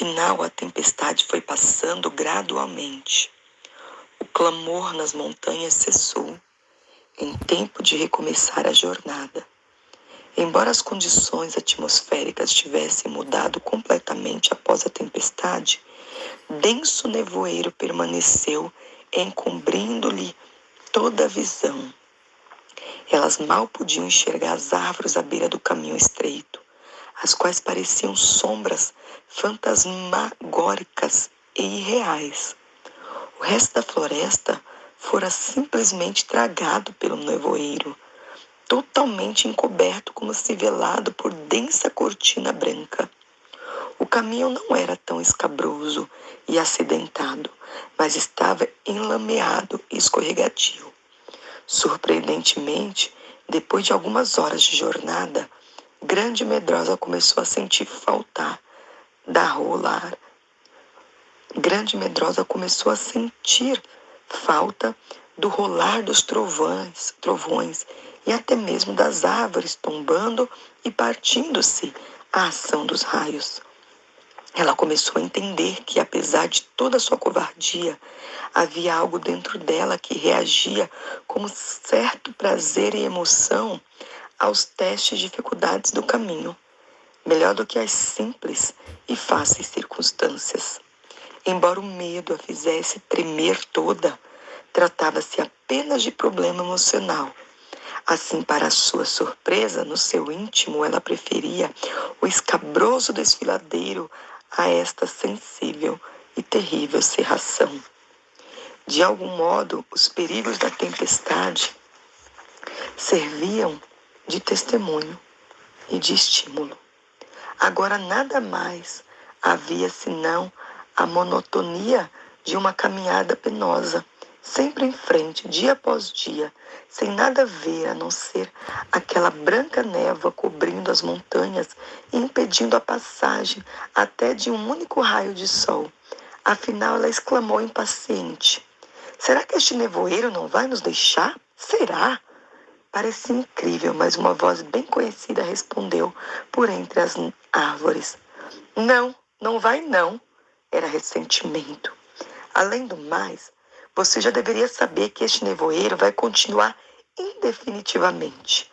Afinal, a tempestade foi passando gradualmente. O clamor nas montanhas cessou, em tempo de recomeçar a jornada. Embora as condições atmosféricas tivessem mudado completamente após a tempestade, denso nevoeiro permaneceu, encobrindo-lhe toda a visão. Elas mal podiam enxergar as árvores à beira do caminho estreito, as quais pareciam sombras fantasmagóricas e irreais. O resto da floresta fora simplesmente tragado pelo nevoeiro, totalmente encoberto como se velado por densa cortina branca. O caminho não era tão escabroso e acidentado, mas estava enlameado e escorregadio. Surpreendentemente, depois de algumas horas de jornada, Grande Medrosa começou a sentir falta da rolar. Grande Medrosa começou a sentir falta do rolar dos trovões e até mesmo das árvores tombando e partindo-se à ação dos raios. Ela começou a entender que, apesar de toda a sua covardia, havia algo dentro dela que reagia com certo prazer e emoção aos testes e dificuldades do caminho, melhor do que as simples e fáceis circunstâncias. Embora o medo a fizesse tremer toda, tratava-se apenas de problema emocional. Assim, para sua surpresa, no seu íntimo, ela preferia o escabroso desfiladeiro a esta sensível e terrível cerração. De algum modo, os perigos da tempestade serviam de testemunho e de estímulo. Agora nada mais havia senão a monotonia de uma caminhada penosa, sempre em frente, dia após dia, sem nada ver a não ser aquela branca névoa cobrindo as montanhas e impedindo a passagem até de um único raio de sol. Afinal, ela exclamou impaciente: será que este nevoeiro não vai nos deixar? Será? Parecia incrível, mas uma voz bem conhecida respondeu por entre as árvores: não, não vai não. Era ressentimento. Além do mais, você já deveria saber que este nevoeiro vai continuar indefinitivamente.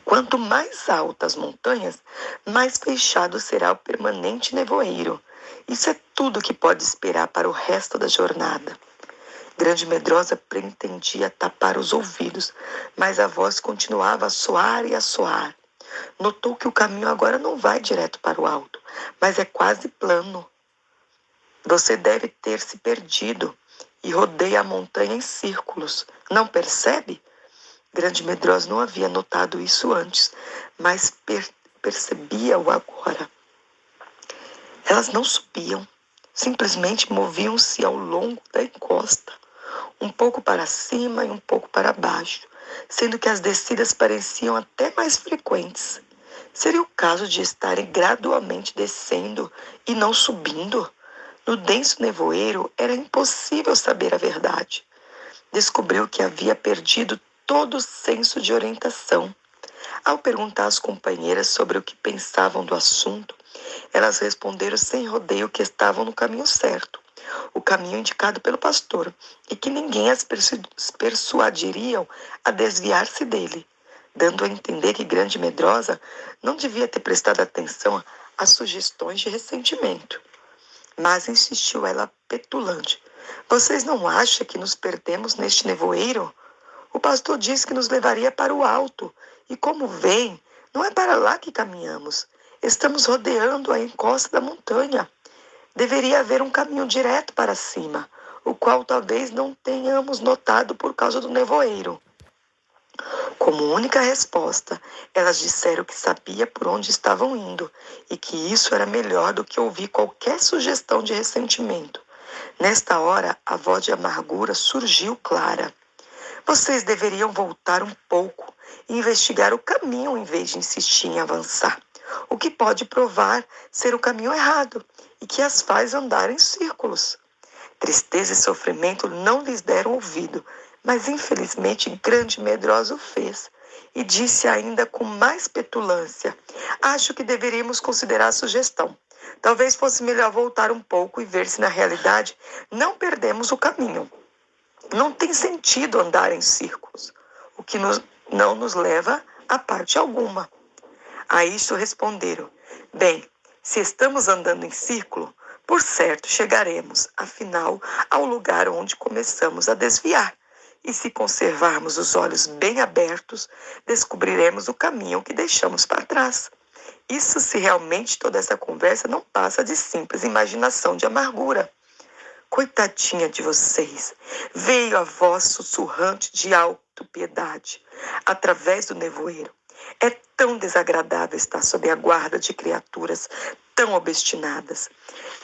Quanto mais altas as montanhas, mais fechado será o permanente nevoeiro. Isso é tudo que pode esperar para o resto da jornada. Grande Medrosa pretendia tapar os ouvidos, mas a voz continuava a soar e a soar. Notou que o caminho agora não vai direto para o alto, mas é quase plano. Você deve ter se perdido e rodeia a montanha em círculos. Não percebe? Grande Medrosa não havia notado isso antes, mas percebia-o agora. Elas não subiam, simplesmente moviam-se ao longo da encosta, um pouco para cima e um pouco para baixo, sendo que as descidas pareciam até mais frequentes. Seria o caso de estarem gradualmente descendo e não subindo? No denso nevoeiro era impossível saber a verdade. Descobriu que havia perdido todo o senso de orientação. Ao perguntar às companheiras sobre o que pensavam do assunto, elas responderam sem rodeio que estavam no caminho certo, o caminho indicado pelo pastor, e que ninguém as persuadiriam a desviar-se dele, dando a entender que Grande Medrosa não devia ter prestado atenção às sugestões de ressentimento. Mas insistiu ela petulante: vocês não acham que nos perdemos neste nevoeiro? O pastor disse que nos levaria para o alto, e como veem, não é para lá que caminhamos. Estamos rodeando a encosta da montanha. Deveria haver um caminho direto para cima, o qual talvez não tenhamos notado por causa do nevoeiro. Como única resposta, elas disseram que sabia por onde estavam indo e que isso era melhor do que ouvir qualquer sugestão de ressentimento. Nesta hora, a voz de amargura surgiu clara. Vocês deveriam voltar um pouco e investigar o caminho em vez de insistir em avançar, o que pode provar ser o caminho errado e que as faz andar em círculos. Tristeza e sofrimento não lhes deram ouvido, mas infelizmente Grande Medrosa o fez, e disse ainda com mais petulância: acho que deveríamos considerar a sugestão. Talvez fosse melhor voltar um pouco e ver se na realidade não perdemos o caminho. Não tem sentido andar em círculos, o que não nos leva a parte alguma. A isto responderam: bem, se estamos andando em círculo, por certo chegaremos, afinal, ao lugar onde começamos a desviar. E se conservarmos os olhos bem abertos, descobriremos o caminho que deixamos para trás. Isso se realmente toda essa conversa não passa de simples imaginação de amargura. Coitadinha de vocês, veio a voz sussurrante de autopiedade, através do nevoeiro. É tão desagradável estar sob a guarda de criaturas tão obstinadas.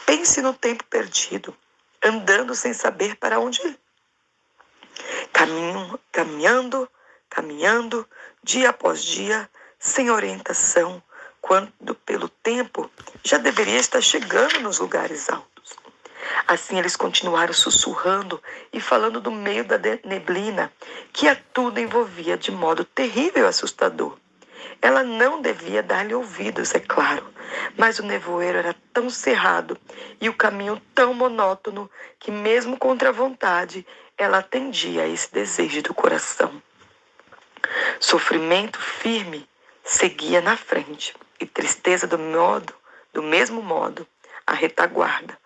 Pense no tempo perdido, andando sem saber para onde ir. Caminhando, dia após dia, sem orientação, quando pelo tempo já deveria estar chegando nos lugares altos. Assim eles continuaram sussurrando e falando do meio da neblina, que a tudo envolvia de modo terrível e assustador. Ela não devia dar-lhe ouvidos, é claro, mas o nevoeiro era tão cerrado e o caminho tão monótono que, mesmo contra a vontade, ela atendia a esse desejo do coração. Sofrimento firme seguia na frente e tristeza do mesmo modo, a retaguarda,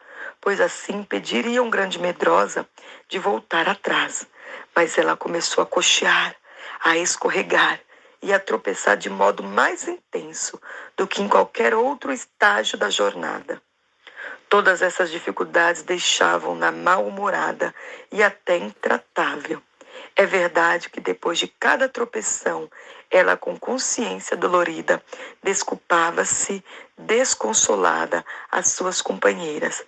pois assim impediriam grande medrosa de voltar atrás. Mas ela começou a coxear, a escorregar e a tropeçar de modo mais intenso do que em qualquer outro estágio da jornada. Todas essas dificuldades deixavam-na mal-humorada e até intratável. É verdade que depois de cada tropeção, ela, com consciência dolorida, desculpava-se desconsolada às suas companheiras,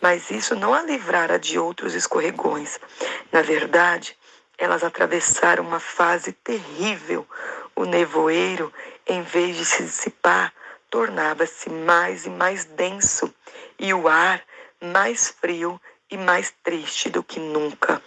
mas isso não a livrara de outros escorregões. Na verdade, elas atravessaram uma fase terrível. O nevoeiro, em vez de se dissipar, tornava-se mais e mais denso, e o ar mais frio e mais triste do que nunca.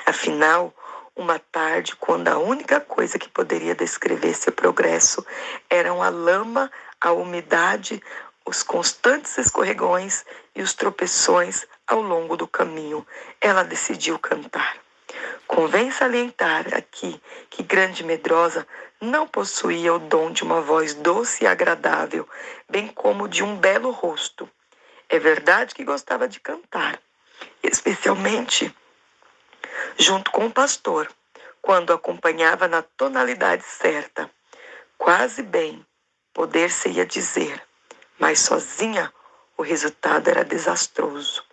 Afinal, uma tarde, quando a única coisa que poderia descrever seu progresso eram a lama, a umidade, os constantes escorregões e os tropeções ao longo do caminho, ela decidiu cantar. Convém salientar aqui que Grande Medrosa não possuía o dom de uma voz doce e agradável, bem como de um belo rosto. É verdade que gostava de cantar, especialmente junto com o pastor, quando acompanhava na tonalidade certa. Quase bem, poder-se-ia dizer, mas sozinha o resultado era desastroso.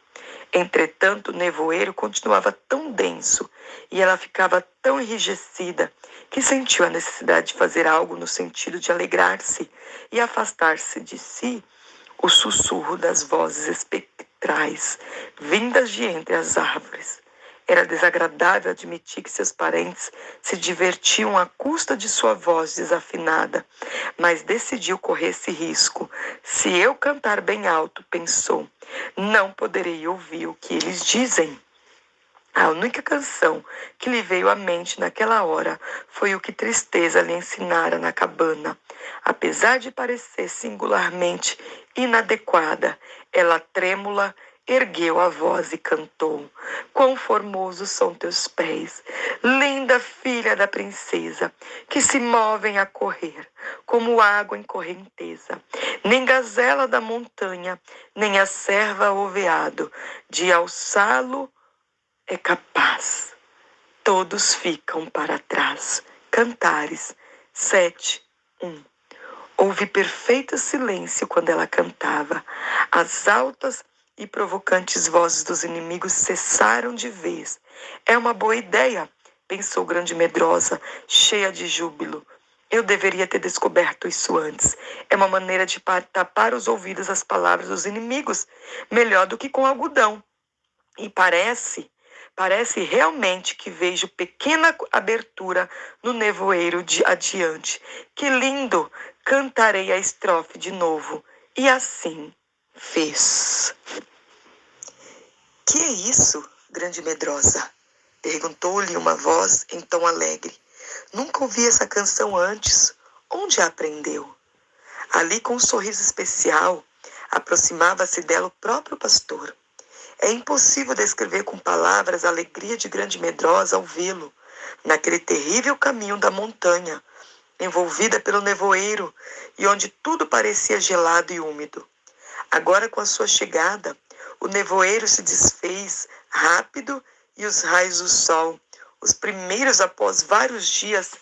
Entretanto, o nevoeiro continuava tão denso e ela ficava tão enrijecida que sentiu a necessidade de fazer algo no sentido de alegrar-se e afastar-se de si o sussurro das vozes espectrais vindas de entre as árvores. Era desagradável admitir que seus parentes se divertiam à custa de sua voz desafinada, mas decidiu correr esse risco. Se eu cantar bem alto, pensou, não poderei ouvir o que eles dizem. A única canção que lhe veio à mente naquela hora foi o que Tristeza lhe ensinara na cabana. Apesar de parecer singularmente inadequada, ela trêmula ergueu a voz e cantou. Quão formosos são teus pés, linda filha da princesa, que se movem a correr, como água em correnteza. Nem gazela da montanha, nem a serva ou veado, de alçá-lo é capaz. Todos ficam para trás. Cantares 7:1. Houve perfeito silêncio quando ela cantava. As altas e provocantes vozes dos inimigos cessaram de vez. É uma boa ideia, pensou Grande Medrosa, cheia de júbilo. Eu deveria ter descoberto isso antes. É uma maneira de tapar os ouvidos às palavras dos inimigos, melhor do que com algodão. E parece realmente que vejo pequena abertura no nevoeiro de adiante. Que lindo! Cantarei a estrofe de novo. E assim fez. Que é isso, Grande Medrosa? Perguntou-lhe uma voz em tom alegre. Nunca ouvi essa canção antes. Onde a aprendeu? Ali, com um sorriso especial, Aproximava-se dela o próprio pastor. É impossível descrever com palavras a alegria de Grande Medrosa ao vê-lo, naquele terrível caminho da montanha, envolvida pelo nevoeiro e onde tudo parecia gelado e úmido. Agora, com a sua chegada, o nevoeiro se desfez rápido e os raios do sol, os primeiros após vários dias,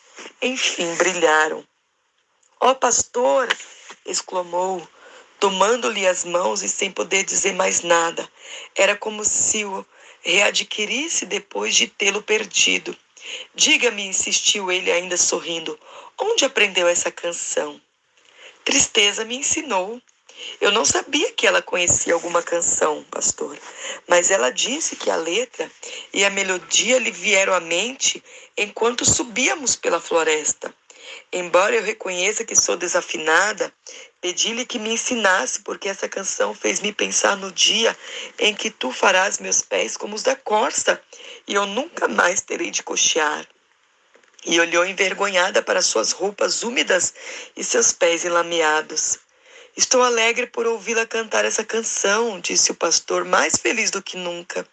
enfim brilharam. Ó pastor! Exclamou, tomando-lhe as mãos e sem poder dizer mais nada. Era como se o readquirisse depois de tê-lo perdido. Diga-me, insistiu ele ainda sorrindo, onde aprendeu essa canção? Tristeza me ensinou. Eu não sabia que ela conhecia alguma canção, pastor, mas ela disse que a letra e a melodia lhe vieram à mente enquanto subíamos pela floresta. Embora eu reconheça que sou desafinada, pedi-lhe que me ensinasse, porque essa canção fez-me pensar no dia em que tu farás meus pés como os da corça, e eu nunca mais terei de coxear. E olhou envergonhada para suas roupas úmidas e seus pés enlameados. Estou alegre por ouvi-la cantar essa canção, disse o pastor, mais feliz do que nunca.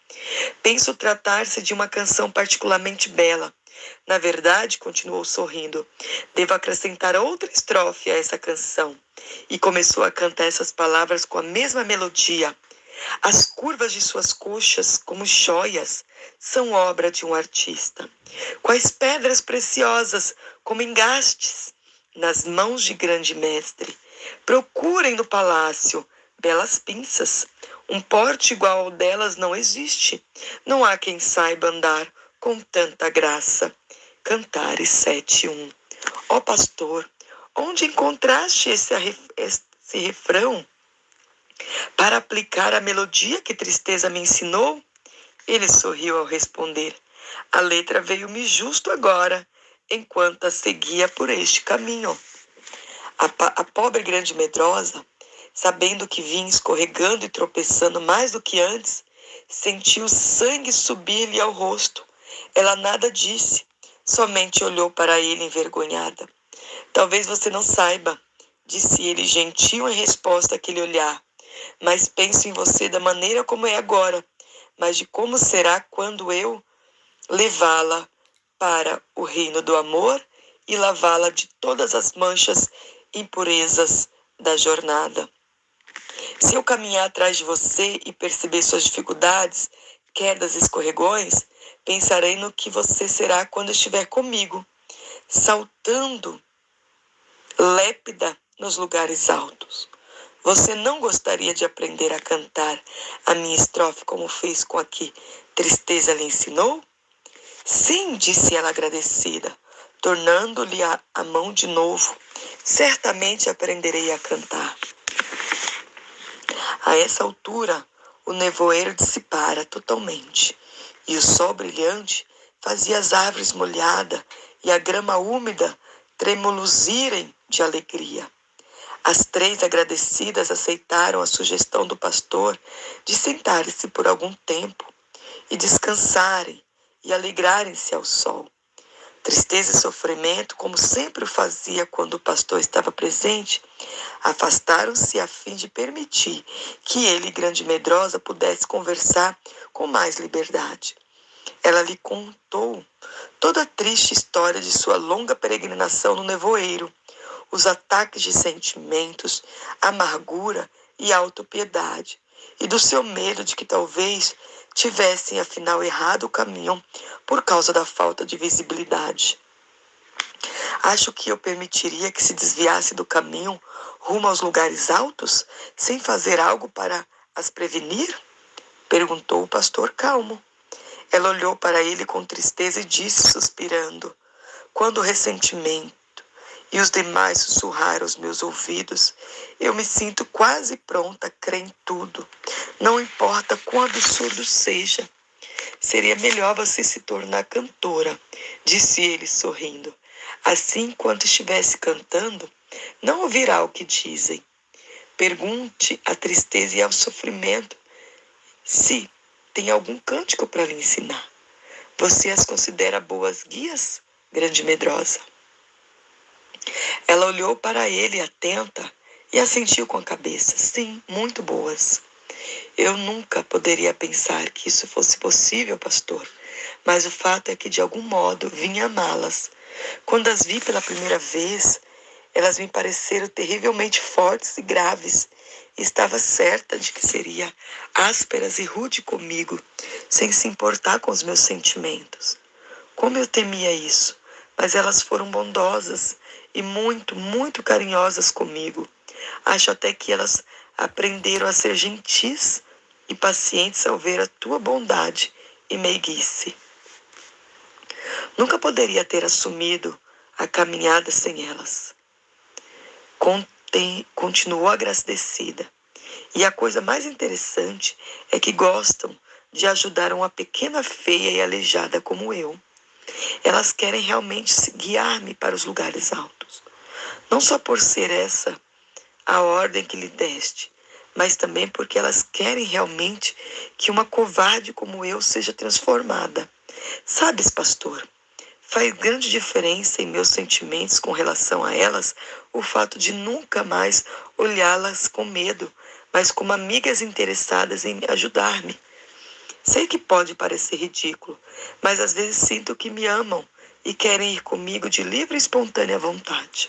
Penso tratar-se de uma canção particularmente bela. Na verdade, continuou sorrindo, devo acrescentar outra estrofe a essa canção. E começou a cantar essas palavras com a mesma melodia. As curvas de suas coxas, como joias, são obra de um artista. Quais pedras preciosas, como engastes, nas mãos de grande mestre. Procurem no palácio belas pinças. Um porte igual ao delas não existe. Não há quem saiba andar com tanta graça. Cantares 7:1. Ó pastor, onde encontraste esse refrão para aplicar a melodia que Tristeza me ensinou? Ele sorriu ao responder. A letra veio-me justo agora, enquanto a seguia por este caminho. A pobre Grande Medrosa, sabendo que vinha escorregando e tropeçando mais do que antes, sentiu sangue subir-lhe ao rosto. Ela nada disse, somente olhou para ele envergonhada. Talvez você não saiba, disse ele gentil em resposta àquele olhar, mas penso em você da maneira como é agora, mas de como será quando eu levá-la para o reino do amor e lavá-la de todas as manchas e impurezas da jornada. Se eu caminhar atrás de você e perceber suas dificuldades, quedas e escorregões, pensarei no que você será quando estiver comigo, saltando lépida nos lugares altos. Você não gostaria de aprender a cantar a minha estrofe como fez com a que Tristeza lhe ensinou? Sim, disse ela agradecida, tornando-lhe a mão de novo. Certamente aprenderei a cantar. A essa altura, o nevoeiro dissipara totalmente, e o sol brilhante fazia as árvores molhadas e a grama úmida tremuluzirem de alegria. As 3 agradecidas aceitaram a sugestão do pastor de sentarem-se por algum tempo e descansarem e alegrarem-se ao sol. Tristeza e sofrimento, como sempre o fazia quando o pastor estava presente, afastaram-se a fim de permitir que ele, Grande Medrosa, pudesse conversar com mais liberdade. Ela lhe contou toda a triste história de sua longa peregrinação no nevoeiro, os ataques de sentimentos, amargura e autopiedade, e do seu medo de que talvez tivessem afinal errado o caminho por causa da falta de visibilidade. Acho que eu permitiria que se desviasse do caminho rumo aos lugares altos, sem fazer algo para as prevenir? Perguntou o pastor calmo. Ela olhou para ele com tristeza e disse, suspirando, quando o ressentimento e os demais sussurraram aos meus ouvidos, eu me sinto quase pronta a crer em tudo. Não importa quão absurdo seja. Seria melhor você se tornar cantora, disse ele sorrindo. Assim, enquanto estivesse cantando, não ouvirá o que dizem. Pergunte à tristeza e ao sofrimento se tem algum cântico para lhe ensinar. Você as considera boas guias, Grande Medrosa? Ela olhou para ele atenta E assentiu com a cabeça. Sim, muito boas. Eu nunca poderia pensar que isso fosse possível, pastor. Mas o fato é que, de algum modo, vim amá-las. Quando as vi pela primeira vez, elas me pareceram terrivelmente fortes e graves. Estava certa de que seria ásperas e rude comigo, sem se importar com os meus sentimentos. Como eu temia isso, mas elas foram bondosas e muito, muito carinhosas comigo. Acho até que elas aprenderam a ser gentis e pacientes ao ver a tua bondade e meiguice. Nunca poderia ter assumido a caminhada sem elas. Continuou agradecida. E a coisa mais interessante é que gostam de ajudar uma pequena feia e aleijada como eu. Elas querem realmente guiar-me para os lugares altos. Não só por ser essa a ordem que lhe deste, mas também porque elas querem realmente que uma covarde como eu seja transformada. Sabes, pastor, faz grande diferença em meus sentimentos com relação a elas o fato de nunca mais olhá-las com medo, mas como amigas interessadas em ajudar-me. Sei que pode parecer ridículo, mas às vezes sinto que me amam e querem ir comigo de livre e espontânea vontade.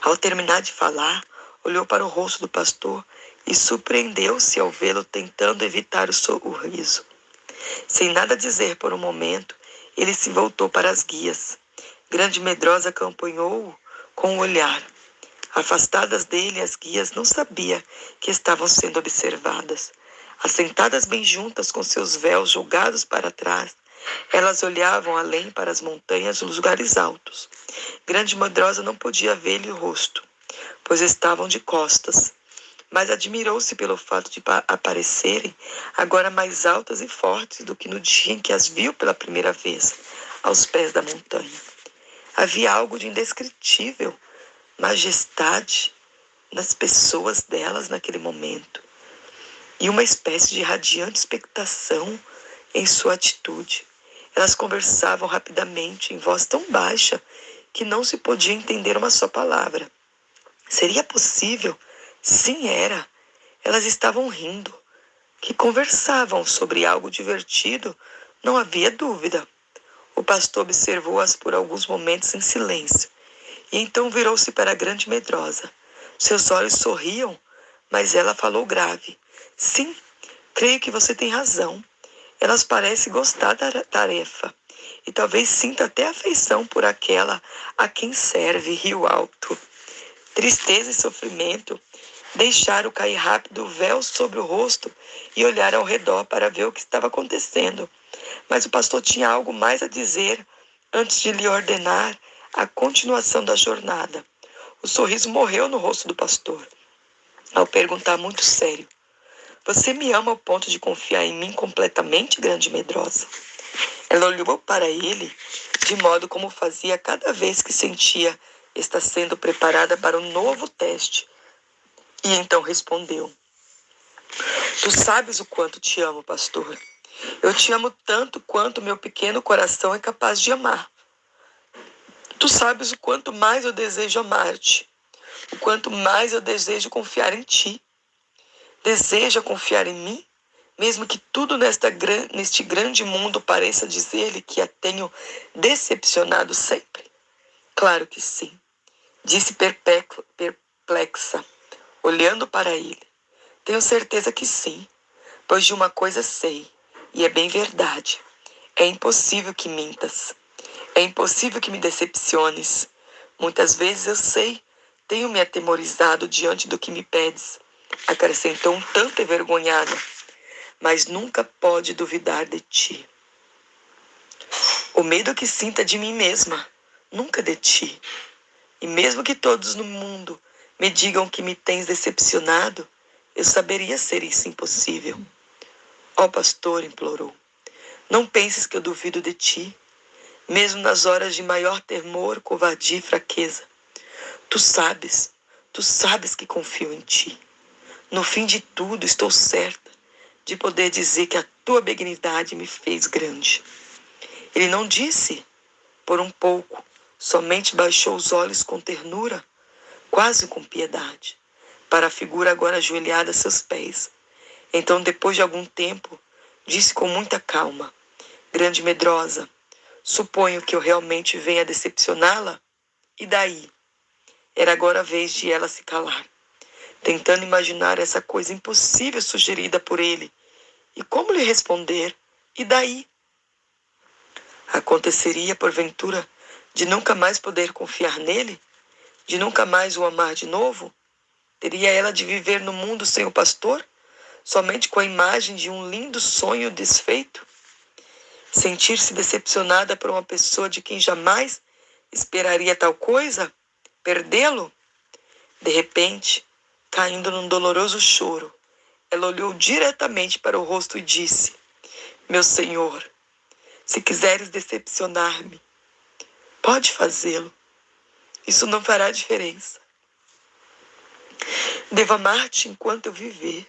Ao terminar de falar, olhou para o rosto do pastor e surpreendeu-se ao vê-lo tentando evitar o sorriso. Sem nada dizer por um momento, ele se voltou para as guias. Grande Medrosa acompanhou-o com o olhar. Afastadas dele, as guias não sabiam que estavam sendo observadas. Assentadas bem juntas, com seus véus jogados para trás, elas olhavam além para as montanhas dos lugares altos. Grande Medrosa não podia ver-lhe o rosto, pois estavam de costas, mas admirou-se pelo fato de aparecerem agora mais altas e fortes do que no dia em que as viu pela primeira vez, aos pés da montanha. Havia algo de indescritível majestade nas pessoas delas naquele momento, e uma espécie de radiante expectação em sua atitude. Elas conversavam rapidamente, em voz tão baixa que não se podia entender uma só palavra. Seria possível? Sim, era. Elas estavam rindo. Que conversavam sobre algo divertido, não havia dúvida. O pastor observou-as por alguns momentos em silêncio, e então virou-se para a Grande Medrosa. Seus olhos sorriam, mas ela falou grave. Sim, creio que você tem razão. Elas parecem gostar da tarefa, e talvez sinta até afeição por aquela a quem serve. Riu alto. Tristeza e sofrimento deixaram cair rápido o véu sobre o rosto e olharam ao redor para ver o que estava acontecendo. Mas o pastor tinha algo mais a dizer antes de lhe ordenar a continuação da jornada. O sorriso morreu no rosto do pastor ao perguntar muito sério: você me ama ao ponto de confiar em mim completamente, Grande Medrosa? Ela olhou para ele de modo como fazia cada vez que sentia estar sendo preparada para um novo teste. E então respondeu: tu sabes o quanto te amo, pastor. Eu te amo tanto quanto meu pequeno coração é capaz de amar. Tu sabes o quanto mais eu desejo amar-te, o quanto mais eu desejo confiar em ti. Deseja confiar em mim, mesmo que tudo neste grande mundo pareça dizer-lhe que a tenho decepcionado sempre? Claro que sim, disse perplexa, olhando para ele. Tenho certeza que sim, pois de uma coisa sei, e é bem verdade. É impossível que mintas. É impossível que me decepciones. Muitas vezes eu sei, tenho me atemorizado diante do que me pedes, acrescentou um tanto envergonhada, mas nunca pode duvidar de ti. O medo que sinta de mim mesma, nunca de ti. E mesmo que todos no mundo me digam que me tens decepcionado, eu saberia ser isso impossível. Ó pastor, implorou, não penses que eu duvido de ti, mesmo nas horas de maior temor, covardia e fraqueza. Tu sabes que confio em ti. No fim de tudo, estou certa de poder dizer que a tua benignidade me fez grande. Ele não disse por um pouco, somente baixou os olhos com ternura. quase com piedade, para a figura agora ajoelhada a seus pés. Então, depois de algum tempo, disse com muita calma: Grande medrosa, suponho que eu realmente venha decepcioná-la? E daí? Era agora a vez de ela se calar, tentando imaginar essa coisa impossível sugerida por ele. E como lhe responder? E daí? Aconteceria, porventura, de nunca mais poder confiar nele? De nunca mais o amar de novo? Teria ela de viver no mundo sem o pastor, somente com a imagem de um lindo sonho desfeito? Sentir-se decepcionada por uma pessoa de quem jamais esperaria tal coisa? Perdê-lo? De repente, caindo num doloroso choro, ela olhou diretamente para o rosto e disse: Meu Senhor, se quiseres decepcionar-me, pode fazê-lo. Isso não fará diferença. Devo amar-te enquanto eu viver.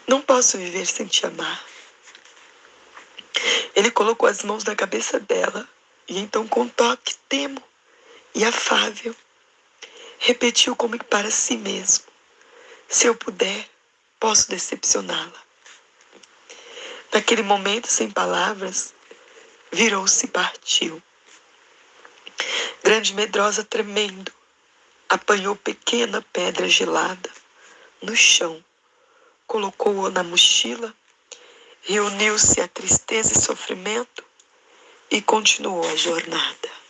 Não posso viver sem te amar. Ele colocou as mãos na cabeça dela e então, com um toque temo e afável, repetiu como que para si mesmo: Se eu puder, posso decepcioná-la. Naquele momento, sem palavras, virou-se e partiu. Grande medrosa, tremendo, apanhou pequena pedra gelada no chão, colocou-a na mochila, reuniu-se a tristeza e sofrimento e continuou a jornada.